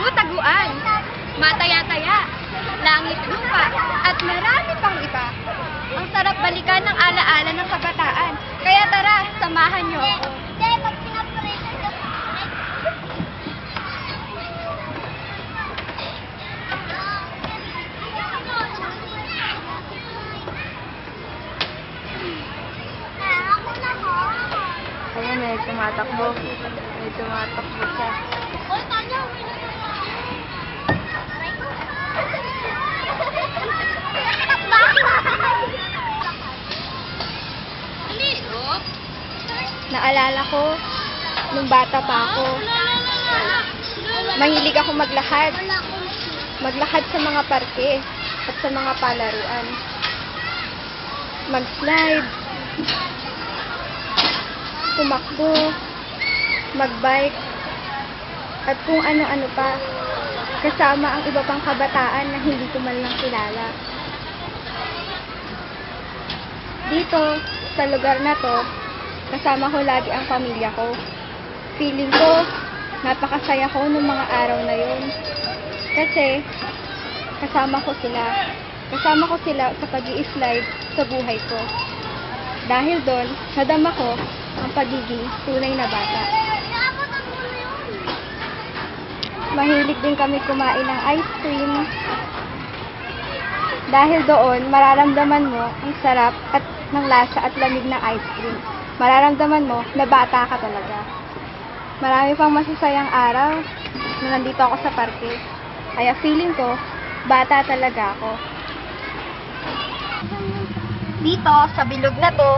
tagu-taguan, mataya-taya, langit-lupa, at marami pang iba. Ang sarap balikan ng alaala ng kabataan. Kaya tara, samahan niyo ako. Ayan, may tumatakbo. May tumatakbo siya. Naalala ko, nung bata pa ako, mahilig ako maglakad. Maglakad sa mga parke at sa mga palaruan. Mag-slide, tumakbo, magbike, at kung ano-ano pa, kasama ang iba pang kabataan na hindi ko man lang kilala. Dito, sa lugar na to, kasama ko lagi ang pamilya ko. Feeling ko, napakasaya ko nung mga araw na yun. Kasi, kasama ko sila. Kasama ko sila sa pag-i-slide sa buhay ko. Dahil doon, nadama ko ang pagiging tunay na bata. Mahilig din kami kumain ng ice cream. Dahil doon, mararamdaman mo ang sarap at ng lasa at lamig ng ice cream. Mararamdaman mo na bata ka talaga. Marami pang masasayang araw na nandito ako sa parke. Kaya feeling ko, bata talaga ako. Dito, sa bilog na to,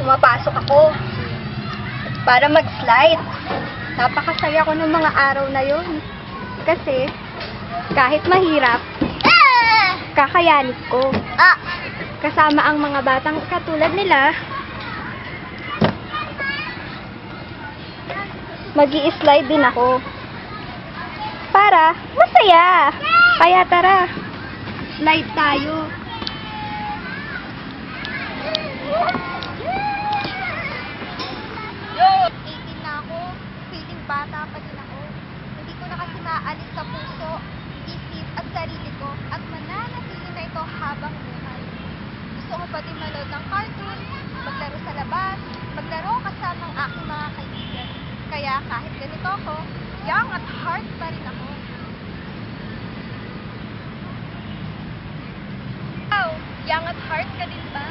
pumapasok ako para mag-slide. Napakasaya ko ng mga araw na yun. Kasi, kahit mahirap, kakayanin ko. Kasama ang mga batang katulad nila, mag-i-slide din ako. Para masaya. Kaya tara, slide tayo. Feeling bata pa din ako. Hindi ko na kasi maalis sa puso, isip at sarili ko at mananatili na ito habang buhay. Gusto ko pa din manood ng cartoon, maglaro sa labas, maglaro kasama ang aking mga kaibigan. Kaya kahit ganito ako, young at heart pa rin ako. Wow, young at heart ka din ba?